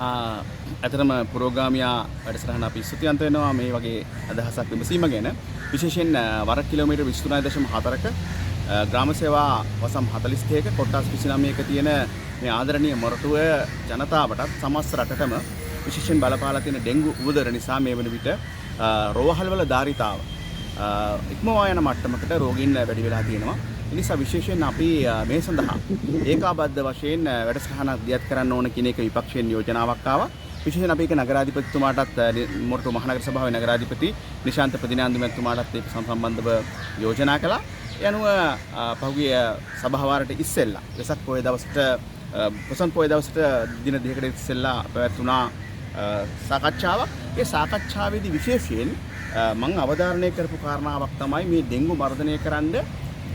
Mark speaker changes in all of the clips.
Speaker 1: ඇතරම පුරෝගාමියා වැඩසටහන අපි ස්තුතිවන්ත වෙනවා මේ වගේ අදහසක් විමසීම ගැන. විශේෂයෙන් වර කිලෝමීටර් 23.4ක ග්‍රාම සේවා වසම් 42ක කොටස් 29ක තියෙන මේ ආදරණීය මොරටුව ජනතාවටත් සමස්ත රටටම විශේෂයෙන් බලපාලා තියෙන ඩෙන්ගු උවදුර නිසා මේ වන විට රෝහල්වල ධාරිතාව ඉක්මවා යන මට්ටමකට රෝගීන් වැඩි වෙලා තියෙනවා. ඒ නිසා විශේෂයෙන් අපි මේ සඳහා ඒකාබද්ධ වශයෙන් වැඩසටහනක් දියත් කරන්න ඕන කියන එක විපක්ෂයෙන් යෝජනාවක් ආවා. විශේෂයෙන් අපි ඒක නගරාධිපතිතුමාටත් මොරටු මහනගර සභාවේ නගරාධිපති නිශාන්ත ප්‍රතිනාන්දු මැතිතුමාටත් ඒක සම්බන්ධව යෝජනා කළා. ඒ අනුව පහුගිය සභාවාරයට ඉස්සෙල්ලා වෙසක් පොය දවසට පොසොන් පොය දවසට දින දෙකකට ඉස්සෙල්ලා පැවැත්ුණා සාකච්ඡාවක්. ඒ සාකච්ඡාවේදී විශේෂයෙන් මම අවධාරණය කරපු කාරණාවක් තමයි මේ ඩෙන්ගු මර්ධනය කරන්න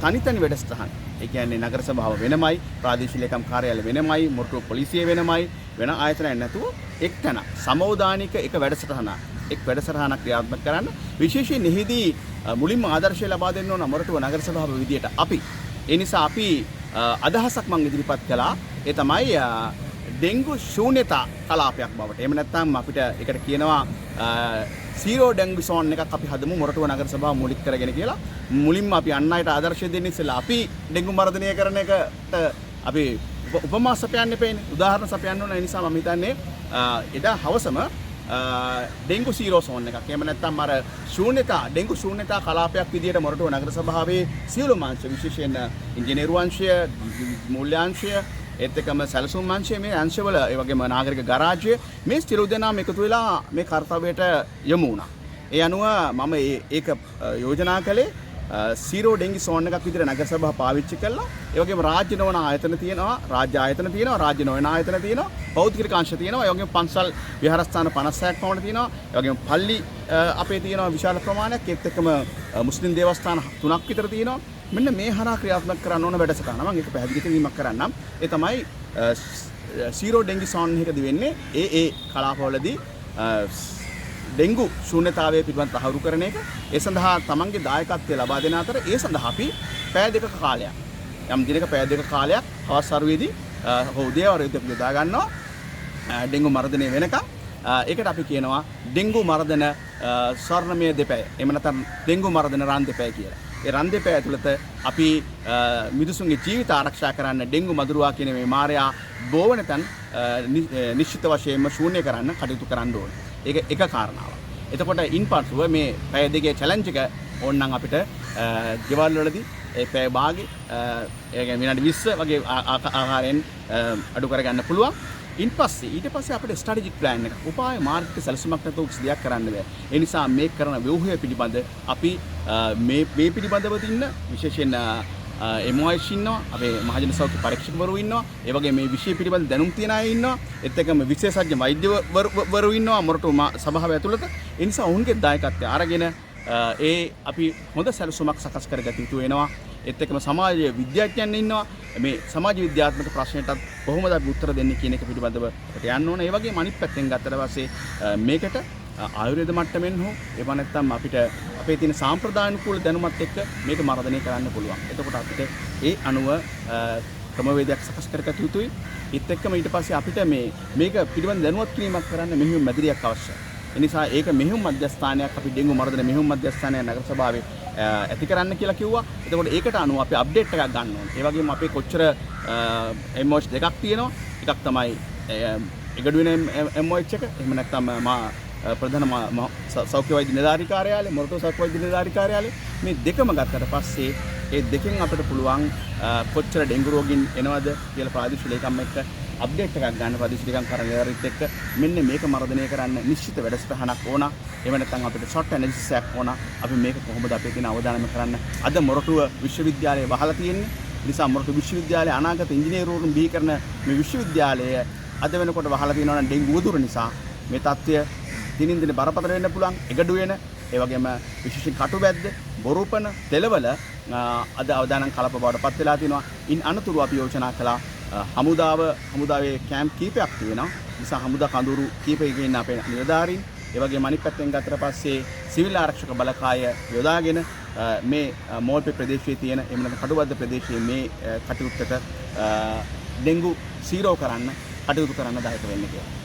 Speaker 1: තනි වැඩසටහන්. ඒ කියන්නේ නගර සභාව වෙනමයි, ප්‍රාදේශීය ලේකම් කාර්යාලය වෙනමයි, මොරටුව පොලිසිය වෙනමයි, වෙන ආයතනයක් නැතුව එක්තැන සමෝදානික එක වැඩසටහනක් එක් වැඩසටහනක් ක්‍රියාත්මක කරන්න. විශේෂයෙන් එහිදී මුලින්ම ආදර්ශය ලබා දෙන්න ඕන මොරටුව නගර සභාව විදියට අපි. ඒ නිසා අපි අදහසක් මම ඉදිරිපත් කළා. ඒ තමයි ඩෙන්ගු ශූන්‍යතා කලාපයක් බවට. එහෙම නැත්නම් අපිට ඒකට කියනවා සීරෝ ඩෙන්ගු සෝන් එකක් අපි හදමු මොරටුව නගර සභාව මූලික කරගෙන කියලා. මුලින්ම අපි අන් අයට ආදර්ශය දෙන්න ඉස්සෙල්ලා අපි ඩෙන්ගු මර්ධනය කරන එකට අපි උපමා සපයන්න එපේනේ. උදාහරණ සපයන්න ඕන. ඒ නිසා මම හිතන්නේ එදා හවසම ඩෙන්ගු සීරෝ සෝන් එකක්. එහෙම නැත්නම් අර ශූන්‍යතා ඩෙන්ගු ශූන්‍යතා කලාපයක් විදියට මොරටුව නගර සභාවේ සියලුම අංශ විශේෂයෙන් ඉංජිනේරු අංශය, මූල්‍ය අංශය, ඒත් එක්කම සැලසුම් අංශය, මේ අංශවල ඒ වගේම නාගරික ගරාජය මේ සියලු දෙනාම එකතු වෙලා මේ කාර්යයට යමු වුණා. ඒ අනුව මම ඒක යෝජනා කළේ සීරෝ ඩෙන්ගි සෝන් එකක් විදිහට නගර සභාව පාවිච්චි කළා. ඒ වගේම රාජ්‍ය නොවන ආයතන තියෙනවා, රාජ්‍ය ආයතන තියෙනවා, රාජ්‍ය නොවන ආයතන තියෙනවා, බෞද්ධික අංශ තියෙනවා, ඒ වගේම පන්සල් විහාරස්ථාන 56ක් පමණ තියෙනවා. ඒ වගේම පල්ලි අපේ තියෙනවා විශාල ප්‍රමාණයක්. ඒත් එක්කම මුස්ලිම් දේවස්ථාන 3ක් විතර තියෙනවා. මෙන්න මේ හරහා ක්‍රියාත්මක කරන්න ඕන වැඩසටහන. මම ඒක පැහැදිලි කිරීමක් කරන්නම්. ඒ තමයි සීරෝ ඩෙන්ගි සෝන් එකදී වෙන්නේ ඒ කලාපවලදී ඩෙන්ගු ශූන්‍යතාවය පිළිබඳ තහවුරු කරන එක. ඒ සඳහා තමන්ගේ දායකත්වය ලබා දෙන අතර ඒ සඳහා අපි පැය දෙකක කාලයක් යම් දිනක පැය දෙක කාලයක් හවස් අරුවේදී උදේවරුේදී අපි යොදා ගන්නවා ඩෙන්ගු මර්ධනය වෙනකම්. ඒකට අපි කියනවා ඩෙන්ගු මර්ධන ස්වර්ණමය දෙපැය. එහෙම නැත්නම් ඩෙන්ගු මර්ධන රන් දෙපැය කියලා. ඒ රන් දෙපැය ඇතුළත අපි මිනිසුන්ගේ ජීවිත ආරක්ෂා කරන්න ඩෙන්ගු මදුරුවා කියන මේ මාරයා බෝවන තැන් නිශ්චිත වශයෙන්ම ශූන්‍ය කරන්න කටයුතු කරන්න ඕනේ. ඒක එක කාරණාවක්. එතකොට ඉන්පසුව මේ පැය දෙකේ චැලෙන්ජ් එක ඕනනම් අපිට ගෙවල් වලදී ඒ පැය භාගේ ඒ කියන්නේ විනාඩි 20 වගේ ආකාරයෙන් අඩු කරගන්න පුළුවන්. ඊට පස්සේ අපිට ස්ට්‍රැටජික් ප්ලෑන් එක උපාය මාර්ගික සැලසුමක් නැතුව කිසි දෙයක් කරන්න බෑ. ඒ නිසා මේ කරන ව්‍යුහය පිළිබඳ අපි මේ පිළිබඳව තින්න විශේෂයෙන් MOH ඉන්නවා, අපේ මහජන සෞඛ්‍ය පරීක්ෂකවරු ඉන්නවා, ඒ වගේ මේ විෂය පිළිබඳ දැනුම් තියන අය ඉන්නවා, ඒත් එක්කම විශේෂඥ වෛද්‍යවරු ඉන්නවා මොරටු සභාව ඇතුළත. ඒ නිසා ඔවුන්ගේ දායකත්වය අරගෙන අපි හොඳ සැලසුමක් සකස් කරගත යුතු වෙනවා. ඒත් එක්කම සමාජ විද්‍යාඥයන් ඉන්නවා. මේ සමාජ විද්‍යාත්මක ප්‍රශ්නයටත් කොහොමද අපි උත්තර දෙන්නේ කියන එක පිළිබඳව අපිට යන්න ඕන. ඒ වගේම අනිත් පැත්තෙන් ගත්තට පස්සේ මේකට ආයුර්වේද මට්ටමින් හෝ එහෙම නැත්නම් අපිට අපේ තියෙන සාම්ප්‍රදායික දැනුමත් එක්ක මේක මර්ධනය කරන්න පුළුවන්. එතකොට අපිට ඒ අනුව ක්‍රමවේදයක් සකස් කරගත යුතුයි. ඒත් එක්කම ඊට පස්සේ අපිට මේක පිළිබඳ දැනුවත් කිරීමක් කරන්න මෙහෙයුම් මැදිරියක් අවශ්‍යයි. ඒ නිසා ඒක මෙහෙයුම් මධ්‍යස්ථානයක් අපි ඩෙන්ගු මර්ධන මෙහෙයුම් මධ්‍යස්ථානය නගර සභාවේ ඇති කරන්න කියලා කිව්වා. එතකොට ඒකට අනුව අපි අප්ඩේට් එකක් ගන්න ඕනේ. ඒ වගේම අපේ කොච්චර MOH දෙකක් තියෙනවා. එකක් තමයි එගඩුවෙන MOH එක. එහෙම නැත්නම් ප්‍රධාන සෞඛ්‍ය වෛද්‍ය නිලධාරී කාර්යාලය, මොරටුව සෞඛ්‍ය වෛද්‍ය නිලධාරී කාර්යාලය, මේ දෙකම ගත්තට පස්සේ ඒ දෙකෙන් අපිට පුළුවන් කොච්චර ඩෙන්ගු රෝගීන් එනවද කියලා ප්‍රාදේශීය ලේකම් එක්ක අප්ඩේට් එකක් ගන්න ප්‍රාදේශීය ලේකම් කාර්යාලයත් එක්ක මෙන්න මේක මර්ධනය කරන්න නිශ්චිත වැඩසටහනක් ඕන. එහෙම නැත්නම් අපිට ෂොට් ඇනලිසිස් එකක් ඕන. අපි මේක කොහොමද අපේ තියෙන අවධානම කරන්න. අද මොරටුව විශ්වවිද්‍යාලය වහලා තියෙන්නේ. නිසා මොරටුව විශ්වවිද්‍යාලයේ අනාගත ඉංජිනේරුවරුන් බිහි කරන මේ විශ්වවිද්‍යාලය අද වෙනකොට වහලා තියෙනවා නම් ඩෙන්ගු උදුර නිසා මේ තත්ත්වය දිනින් දින බරපතල වෙන්න පුළුවන්. එගඩු වෙන ඒ වගේම විශේෂයෙන් කටුබැද්ද, බොරුපන, තෙලවල අද අවදානම් කලප බවට පත් වෙලා තිනවා. ඉන් අනතුරු අපි යෝජනා කළා හමුදාවේ කැම්ප් කීපයක් තියෙනවා. නිසා හමුදා කඳුරු කීපයකින් ඉන්න අපේ නිලධාරීන්, ඒ වගේම අනිත් පැත්තෙන් ගත්තට පස්සේ සිවිල් ආරක්ෂක බලකාය යොදාගෙන මේ මෝල්පේ ප්‍රදේශයේ තියෙන එහෙම නැත්නම් කටුබැද්ද ප්‍රදේශයේ මේ කටයුත්තට ඩෙන්ගු සීරෝ කරන්න කටයුතු කරන්න දායක වෙන්න කියලා.